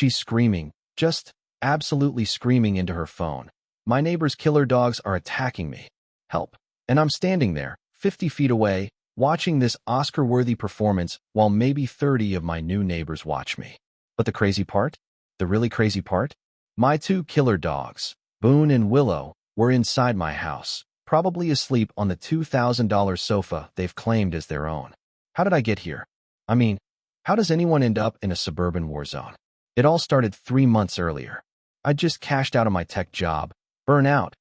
She's screaming, just absolutely screaming into her phone. My neighbor's killer dogs are attacking me. Help. And I'm standing there, 50 feet away, watching this Oscar-worthy performance while maybe 30 of my new neighbors watch me. But the crazy part? The really crazy part? My two killer dogs, Boone and Willow, were inside my house, probably asleep on the $2,000 sofa they've claimed as their own. How did I get here? I mean, how does anyone end up in a suburban war zone? It all started 3 months earlier. I just cashed out of my tech job, burn out,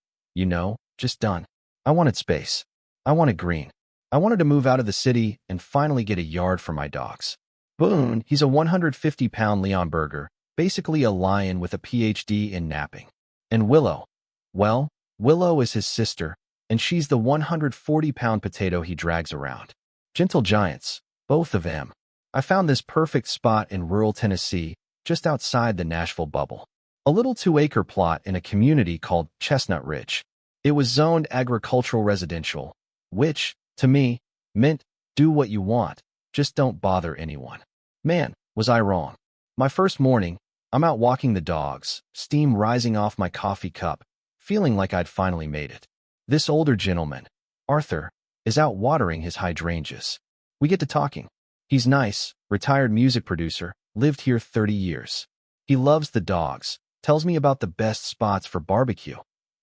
just done. I wanted space. I wanted green. I wanted to move out of the city and finally get a yard for my dogs. Boone, he's a 150-pound Leon Burger, basically a lion with a PhD in napping. And Willow, well, Willow is his sister, and she's the 140-pound potato he drags around. Gentle giants, both of them. I found this perfect spot in rural Tennessee, just outside the Nashville bubble. A little 2-acre plot in a community called Chestnut Ridge. It was zoned agricultural residential, which, to me, meant do what you want, just don't bother anyone. Man, was I wrong. My first morning, I'm out walking the dogs, steam rising off my coffee cup, feeling like I'd finally made it. This older gentleman, Arthur, is out watering his hydrangeas. We get to talking. He's nice, retired music producer, lived here 30 years. He loves the dogs, tells me about the best spots for barbecue,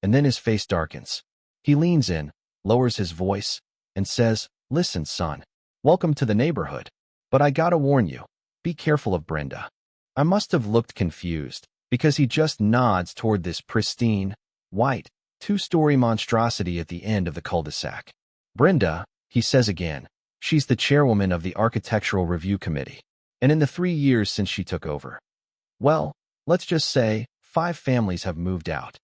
and then his face darkens. He leans in, lowers his voice, and says, "Listen, son, welcome to the neighborhood. But I gotta warn you, be careful of Brenda." I must have looked confused, because he just nods toward this pristine, white, 2-story monstrosity at the end of the cul-de-sac. Brenda, he says again, she's the chairwoman of the Architectural Review Committee. And in the 3 years since she took over, well, let's just say 5 families have moved out.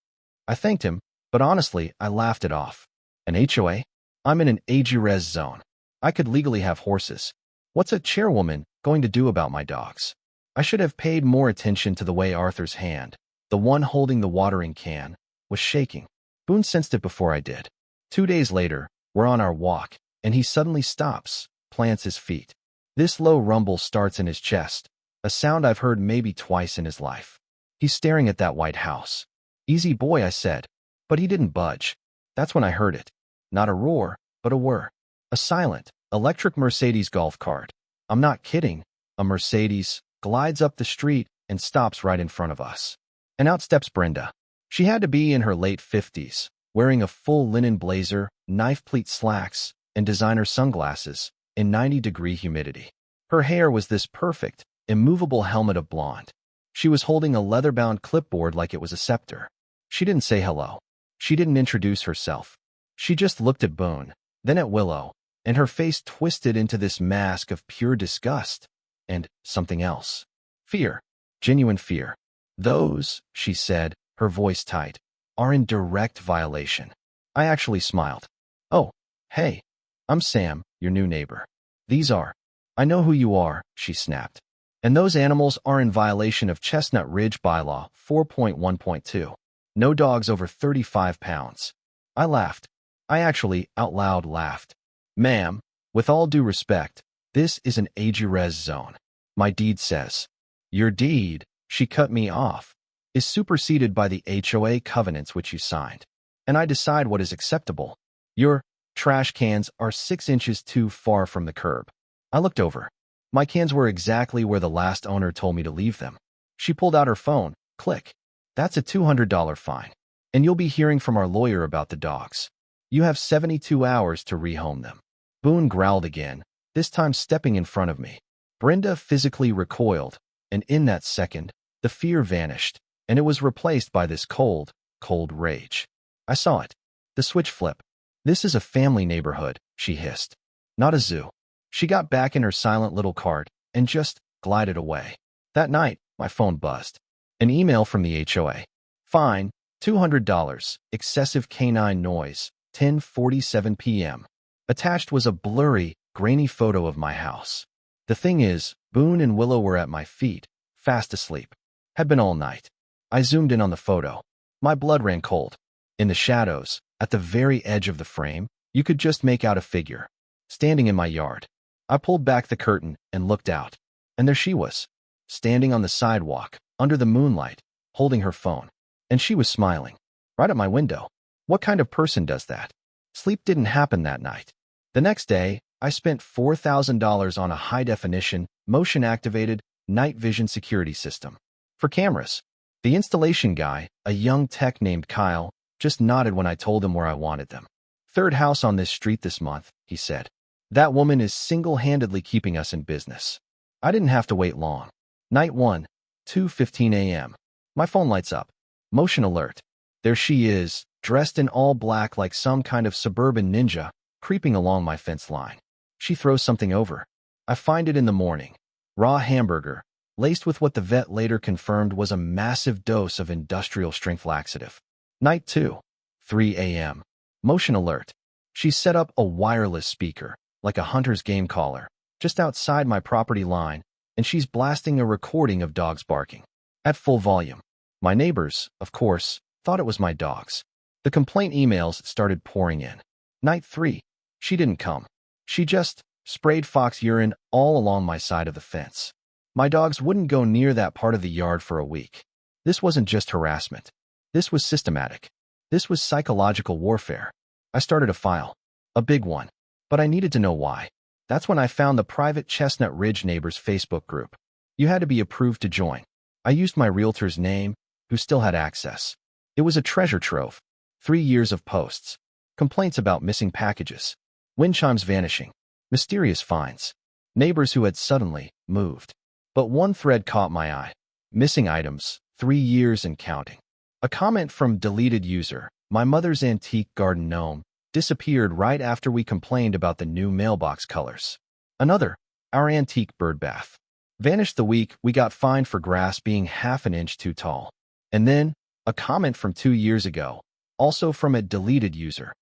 I thanked him, but honestly, I laughed it off. An HOA? I'm in an AG-res zone. I could legally have horses. What's a chairwoman going to do about my dogs? I should have paid more attention to the way Arthur's hand, the one holding the watering can, was shaking. Boone sensed it before I did. 2 days later, we're on our walk, and he suddenly stops, plants his feet. This low rumble starts in his chest, a sound I've heard maybe twice in his life. He's staring at that white house. "Easy boy," I said, but he didn't budge. That's when I heard it. Not a roar, but a whir. A silent, electric Mercedes golf cart. I'm not kidding. A Mercedes glides up the street and stops right in front of us. And out steps Brenda. She had to be in her late 50s, wearing a full linen blazer, knife-pleat slacks, and designer sunglasses in 90-degree humidity. Her hair was this perfect, immovable helmet of blonde. She was holding a leather-bound clipboard like it was a scepter. She didn't say hello. She didn't introduce herself. She just looked at Boone, then at Willow, and her face twisted into this mask of pure disgust and something else. Fear. Genuine fear. "Those," she said, her voice tight, "are in direct violation." I actually smiled. "Oh, hey, I'm Sam, your new neighbor. These are." "I know who you are," she snapped. "And those animals are in violation of Chestnut Ridge Bylaw 4.1.2. No dogs over 35 pounds. I laughed. I actually, out loud, laughed. "Ma'am, with all due respect, this is an AG-res zone. My deed says." "Your deed," she cut me off, "is superseded by the HOA covenants which you signed. And I decide what is acceptable. Your trash cans are 6 inches too far from the curb." I looked over. My cans were exactly where the last owner told me to leave them. She pulled out her phone. Click. "That's a $200 fine. And you'll be hearing from our lawyer about the dogs. You have 72 hours to rehome them." Boone growled again, this time stepping in front of me. Brenda physically recoiled, and in that second, the fear vanished, and it was replaced by this cold, cold rage. I saw it. The switch flip. "This is a family neighborhood," she hissed. "Not a zoo." She got back in her silent little cart and just glided away. That night, my phone buzzed. An email from the HOA. "Fine, $200, excessive canine noise, 10:47 p.m. Attached was a blurry, grainy photo of my house. The thing is, Boone and Willow were at my feet, fast asleep. Had been all night. I zoomed in on the photo. My blood ran cold. In the shadows, at the very edge of the frame, you could just make out a figure, standing in my yard. I pulled back the curtain and looked out. And there she was, standing on the sidewalk, under the moonlight, holding her phone. And she was smiling. Right at my window. What kind of person does that? Sleep didn't happen that night. The next day, I spent $4,000 on a high-definition, motion-activated, night vision security system. For cameras. The installation guy, a young tech named Kyle, just nodded when I told him where I wanted them. Third house on this street this month, he said. That woman is single-handedly keeping us in business. I didn't have to wait long. Night 1, 2:15 a.m. My phone lights up. Motion alert. There she is, dressed in all black like some kind of suburban ninja, creeping along my fence line. She throws something over. I find it in the morning. Raw hamburger, laced with what the vet later confirmed was a massive dose of industrial-strength laxative. Night 2, 3 a.m. Motion alert. She's set up a wireless speaker, like a hunter's game caller, just outside my property line, and she's blasting a recording of dogs barking. At full volume. My neighbors, of course, thought it was my dogs. The complaint emails started pouring in. Night 3. She didn't come. She just sprayed fox urine all along my side of the fence. My dogs wouldn't go near that part of the yard for a week. This wasn't just harassment. This was systematic. This was psychological warfare. I started a file. A big one. But I needed to know why. That's when I found the private Chestnut Ridge Neighbors Facebook group. You had to be approved to join. I used my realtor's name, who still had access. It was a treasure trove. 3 years of posts. Complaints about missing packages. Wind chimes vanishing. Mysterious finds. Neighbors who had suddenly moved. But one thread caught my eye. Missing items, 3 years and counting. A comment from deleted user, my mother's antique garden gnome, disappeared right after we complained about the new mailbox colors. Another, our antique bird bath, vanished the week we got fined for grass being half an inch too tall. And then, a comment from 2 years ago, also from a deleted user.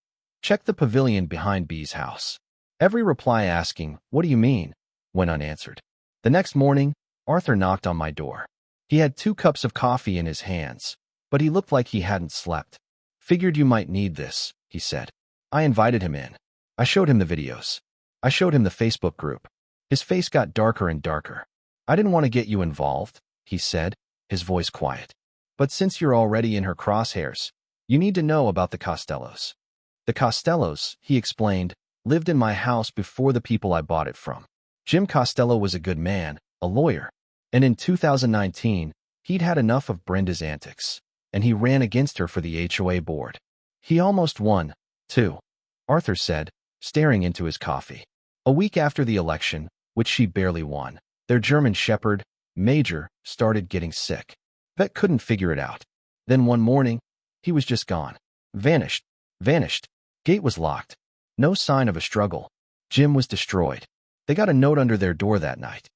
Check the pavilion behind B's house. Every reply asking, what do you mean, went unanswered. The next morning, Arthur knocked on my door. He had 2 cups of coffee in his hands, but he looked like he hadn't slept. Figured you might need this, he said. I invited him in. I showed him the videos. I showed him the Facebook group. His face got darker and darker. I didn't want to get you involved, he said, his voice quiet. But since you're already in her crosshairs, you need to know about the Costellos. The Costellos, he explained, lived in my house before the people I bought it from. Jim Costello was a good man, a lawyer, and in 2019, he'd had enough of Brenda's antics, and he ran against her for the HOA board. He almost won, too, Arthur said, staring into his coffee. A week after the election, which she barely won, their German shepherd, Major, started getting sick. Vet couldn't figure it out. Then one morning, he was just gone. Vanished. Gate was locked. No sign of a struggle. Jim was destroyed. They got a note under their door that night.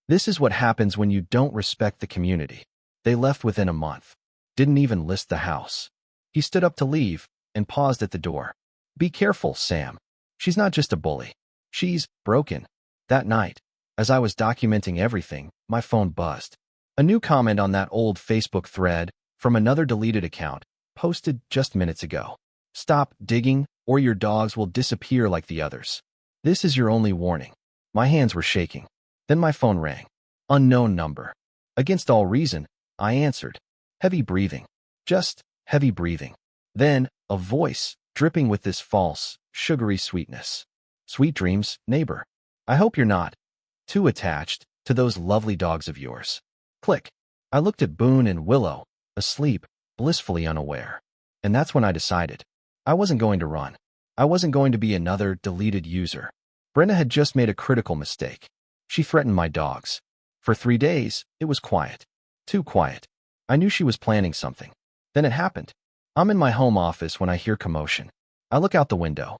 This is what happens when you don't respect the community. They left within a month. Didn't even list the house. He stood up to leave and paused at the door. Be careful, Sam. She's not just a bully. She's broken. That night, as I was documenting everything, my phone buzzed. A new comment on that old Facebook thread from another deleted account, posted just minutes ago. Stop digging, or your dogs will disappear like the others. This is your only warning. My hands were shaking. Then my phone rang. Unknown number. Against all reason, I answered. Heavy breathing. Just heavy breathing. Then, a voice, dripping with this false, sugary sweetness. Sweet dreams, neighbor. I hope you're not too attached to those lovely dogs of yours. Click. I looked at Boone and Willow, asleep, blissfully unaware. And that's when I decided. I wasn't going to run. I wasn't going to be another deleted user. Brenda had just made a critical mistake. She threatened my dogs. For 3 days, it was quiet. Too quiet. I knew she was planning something. Then it happened. I'm in my home office when I hear commotion. I look out the window.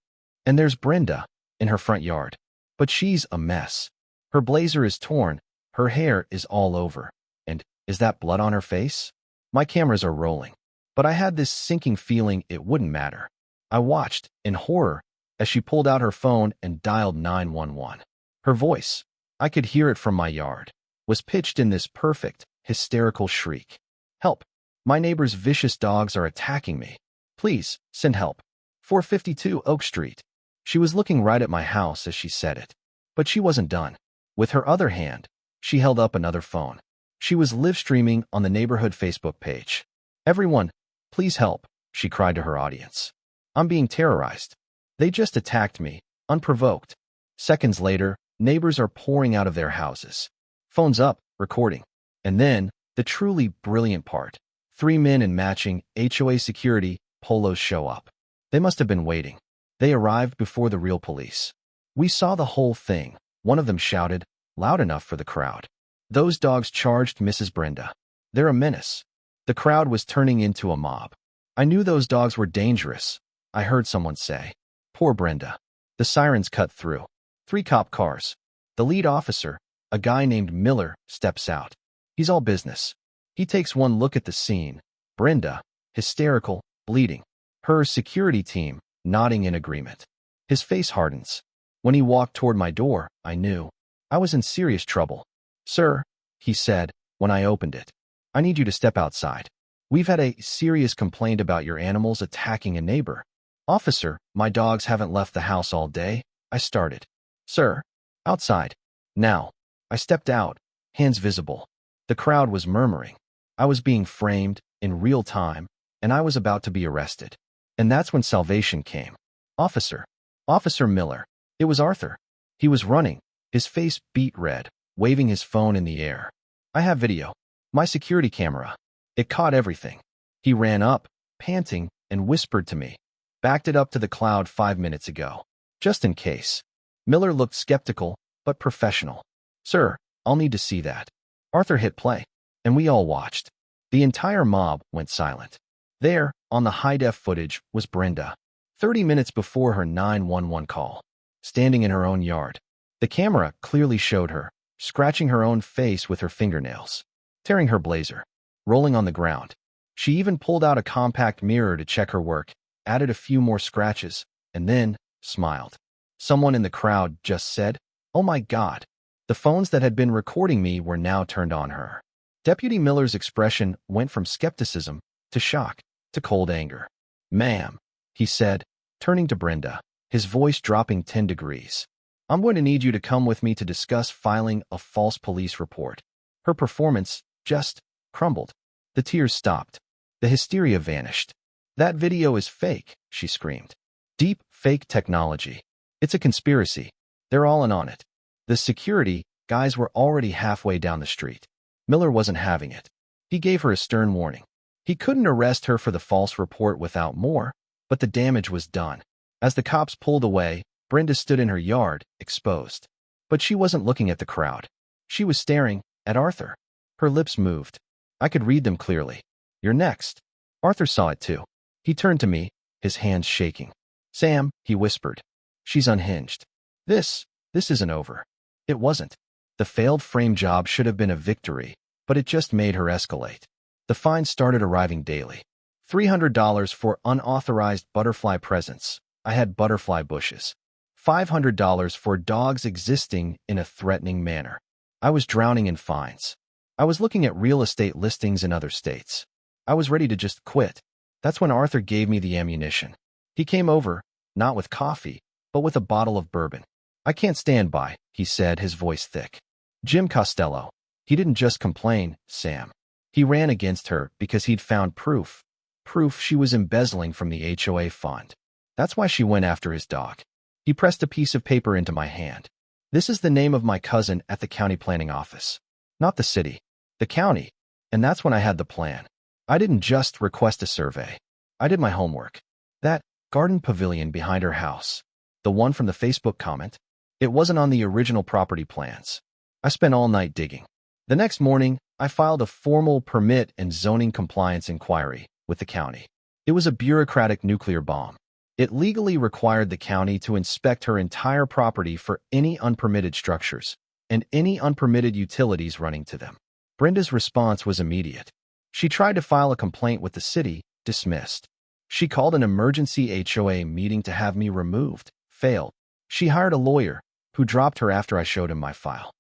And there's Brenda, in her front yard. But she's a mess. Her blazer is torn. Her hair is all over. And, is that blood on her face? My cameras are rolling. But I had this sinking feeling it wouldn't matter. I watched, in horror, as she pulled out her phone and dialed 911. Her voice, I could hear it from my yard, was pitched in this perfect, hysterical shriek. Help! My neighbor's vicious dogs are attacking me. Please, send help. 452 Oak Street. She was looking right at my house as she said it. But she wasn't done. With her other hand, she held up another phone. She was live streaming on the neighborhood Facebook page. "Everyone, please help," she cried to her audience. "I'm being terrorized. They just attacked me, unprovoked." Seconds later, neighbors are pouring out of their houses. Phones up, recording. And then, the truly brilliant part. 3 men in matching HOA security polos show up. They must have been waiting. They arrived before the real police. "We saw the whole thing," one of them shouted, loud enough for the crowd. "Those dogs charged Mrs. Brenda. They're a menace." The crowd was turning into a mob. "I knew those dogs were dangerous," I heard someone say. "Poor Brenda." The sirens cut through. 3 cop cars. The lead officer, a guy named Miller, steps out. He's all business. He takes one look at the scene. Brenda, hysterical, bleeding. Her security team, nodding in agreement. His face hardens. When he walked toward my door, I knew I was in serious trouble. "Sir," he said, when I opened it, "I need you to step outside. We've had a serious complaint about your animals attacking a neighbor." "Officer, my dogs haven't left the house all day," I started. "Sir, outside." Now. I stepped out, hands visible. The crowd was murmuring. I was being framed, in real time, and I was about to be arrested. And that's when salvation came. "Officer. Officer Miller." It was Arthur. He was running, his face beet red, waving his phone in the air. "I have video. My security camera. It caught everything." He ran up, panting, and whispered to me. "Backed it up to the cloud 5 minutes ago. Just in case." Miller looked skeptical, but professional. "Sir, I'll need to see that." Arthur hit play, and we all watched. The entire mob went silent. There, on the high-def footage, was Brenda, 30 minutes before her 911 call, standing in her own yard. The camera clearly showed her, scratching her own face with her fingernails, tearing her blazer, rolling on the ground. She even pulled out a compact mirror to check her work, added a few more scratches, and then smiled. Someone in the crowd just said, "Oh my God." The phones that had been recording me were now turned on her. Deputy Miller's expression went from skepticism to shock to cold anger. "Ma'am," he said, turning to Brenda, his voice dropping 10 degrees. "I'm going to need you to come with me to discuss filing a false police report." Her performance just crumbled. The tears stopped. The hysteria vanished. "That video is fake," she screamed. "Deep fake technology. It's a conspiracy. They're all in on it." The security guys were already halfway down the street. Miller wasn't having it. He gave her a stern warning. He couldn't arrest her for the false report without more, but the damage was done. As the cops pulled away, Brenda stood in her yard, exposed. But she wasn't looking at the crowd. She was staring at Arthur. Her lips moved. I could read them clearly. "You're next." Arthur saw it too. He turned to me, his hands shaking. "Sam," he whispered. "She's unhinged. This isn't over." It wasn't. The failed frame job should have been a victory, but it just made her escalate. The fines started arriving daily. $300 for unauthorized butterfly presents. I had butterfly bushes. $500 for dogs existing in a threatening manner. I was drowning in fines. I was looking at real estate listings in other states. I was ready to just quit. That's when Arthur gave me the ammunition. He came over, not with coffee, but with a bottle of bourbon. "I can't stand by," he said, his voice thick. "Jim Costello. He didn't just complain, Sam. He ran against her because he'd found proof. Proof she was embezzling from the HOA fund. That's why she went after his dog." He pressed a piece of paper into my hand. "This is the name of my cousin at the county planning office. Not the city, the county." And that's when I had the plan. I didn't just request a survey. I did my homework. That garden pavilion behind her house, the one from the Facebook comment, it wasn't on the original property plans. I spent all night digging. The next morning, I filed a formal permit and zoning compliance inquiry with the county. It was a bureaucratic nuclear bomb. It legally required the county to inspect her entire property for any unpermitted structures and any unpermitted utilities running to them. Brenda's response was immediate. She tried to file a complaint with the city, dismissed. She called an emergency HOA meeting to have me removed, failed. She hired a lawyer, who dropped her after I showed him my file.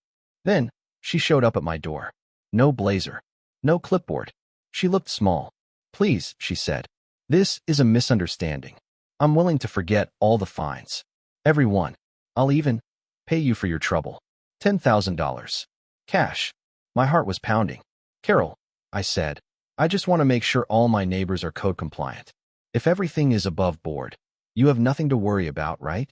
Then, she showed up at my door. No blazer. No clipboard. She looked small. "Please," she said. "This is a misunderstanding. I'm willing to forget all the fines. Every one. I'll even pay you for your trouble. $10,000. Cash." My heart was pounding. Carol, I said, I just want to make sure all my neighbors are code compliant. If everything is above board, you have nothing to worry about, right?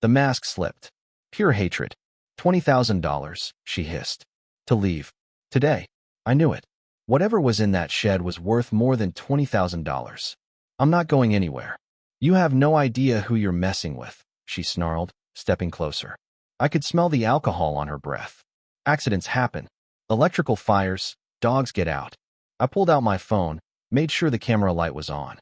The mask slipped. Pure hatred. $20,000, she hissed. To leave. Today. I knew it. Whatever was in that shed was worth more than $20,000. I'm not going anywhere. You have no idea who you're messing with, she snarled, stepping closer. I could smell the alcohol on her breath. Accidents happen. Electrical fires, dogs get out. I pulled out my phone, made sure the camera light was on.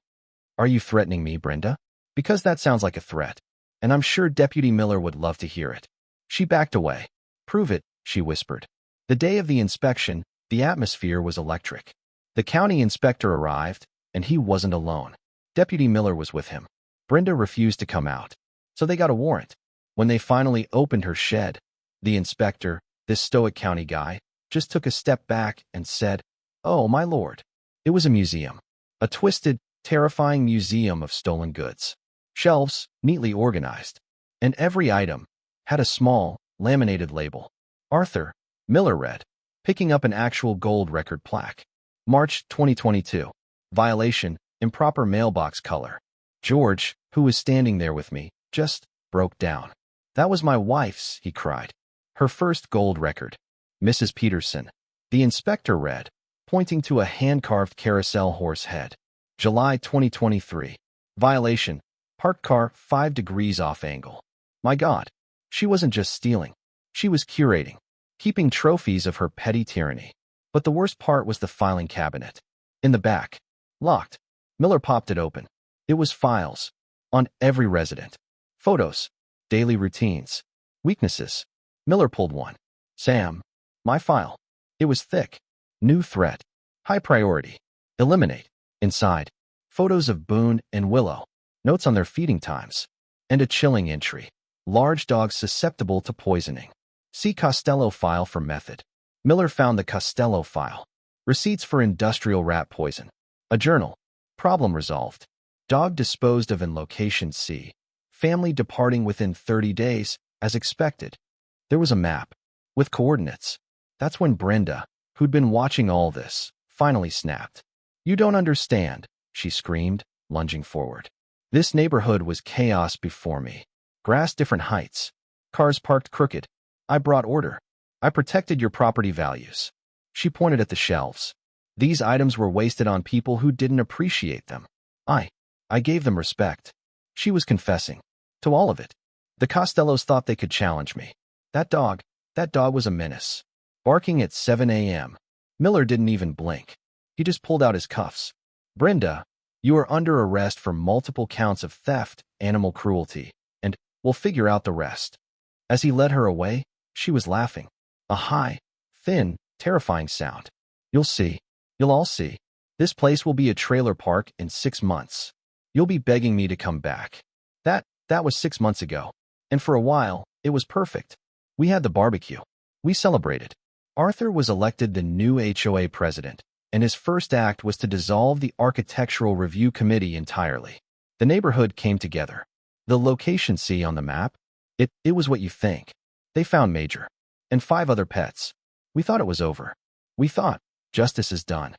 Are you threatening me, Brenda? Because that sounds like a threat, and I'm sure Deputy Miller would love to hear it. She backed away. Prove it, she whispered. The day of the inspection, the atmosphere was electric. The county inspector arrived, and he wasn't alone. Deputy Miller was with him. Brenda refused to come out, so they got a warrant. When they finally opened her shed, the inspector, this stoic county guy, just took a step back and said, "Oh, my lord." It was a museum. A twisted, terrifying museum of stolen goods. Shelves, neatly organized. And every item had a small, laminated label. Arthur, Miller read, picking up an actual gold record plaque. March 2022. Violation, improper mailbox color. George, who was standing there with me, just broke down. That was my wife's, he cried. Her first gold record. Mrs. Peterson. The inspector read, pointing to a hand-carved carousel horse head. July 2023. Violation. Parked car 5 degrees off angle. My God. She wasn't just stealing. She was curating. Keeping trophies of her petty tyranny. But the worst part was the filing cabinet. In the back. Locked. Miller popped it open. It was files. On every resident. Photos. Daily routines. Weaknesses. Miller pulled one. Sam. My file. It was thick. New threat. High priority. Eliminate. Inside. Photos of Boone and Willow. Notes on their feeding times. And a chilling entry. Large dogs susceptible to poisoning. See Costello file for method. Miller found the Costello file. Receipts for industrial rat poison. A journal. Problem resolved. Dog disposed of in location C. Family departing within 30 days, as expected. There was a map. With coordinates. That's when Brenda, who'd been watching all this, finally snapped. You don't understand, she screamed, lunging forward. This neighborhood was chaos before me. Grass different heights. Cars parked crooked. I brought order. I protected your property values. She pointed at the shelves. These items were wasted on people who didn't appreciate them. I gave them respect. She was confessing. To all of it. The Costellos thought they could challenge me. That dog was a menace. Barking at 7 a.m. Miller didn't even blink. He just pulled out his cuffs. Brenda, you are under arrest for multiple counts of theft, animal cruelty, and we'll figure out the rest. As he led her away, she was laughing. A high, thin, terrifying sound. You'll see. You'll all see. This place will be a trailer park in 6 months. You'll be begging me to come back. That was 6 months ago. And for a while, it was perfect. We had the barbecue. We celebrated. Arthur was elected the new HOA president, and his first act was to dissolve the Architectural Review Committee entirely. The neighborhood came together. The location C on the map, it was what you think. They found Major. And 5 other pets. We thought it was over. We thought, justice is done.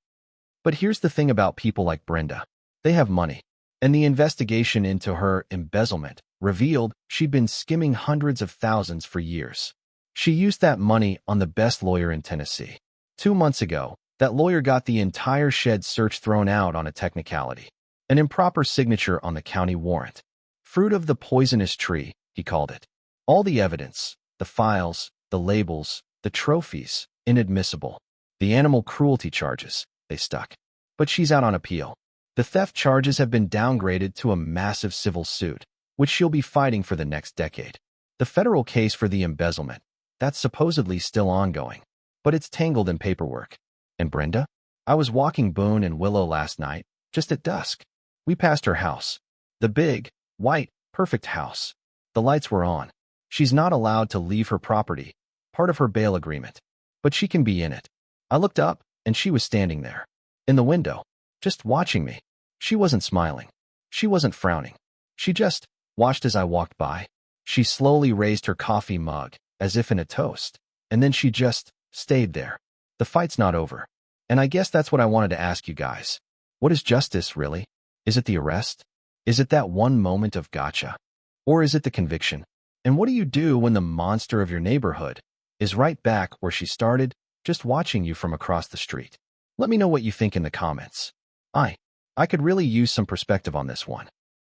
But here's the thing about people like Brenda. They have money. And the investigation into her embezzlement revealed she'd been skimming hundreds of thousands for years. She used that money on the best lawyer in Tennessee. 2 months ago, that lawyer got the entire shed search thrown out on a technicality. An improper signature on the county warrant. Fruit of the poisonous tree, he called it. All the evidence, the files, the labels, the trophies, inadmissible. The animal cruelty charges, they stuck. But she's out on appeal. The theft charges have been downgraded to a massive civil suit, which she'll be fighting for the next decade. The federal case for the embezzlement, that's supposedly still ongoing, but it's tangled in paperwork. And Brenda? I was walking Boone and Willow last night, just at dusk. We passed her house. The big, white, perfect house. The lights were on. She's not allowed to leave her property, part of her bail agreement. But she can be in it. I looked up, and she was standing there. In the window. Just watching me. She wasn't smiling. She wasn't frowning. She just watched as I walked by. She slowly raised her coffee mug, as if in a toast. And then she just stayed there. The fight's not over. And I guess that's what I wanted to ask you guys. What is justice, really? Is it the arrest? Is it that one moment of gotcha? Or is it the conviction? And what do you do when the monster of your neighborhood is right back where she started, just watching you from across the street? Let me know what you think in the comments. I could really use some perspective on this one.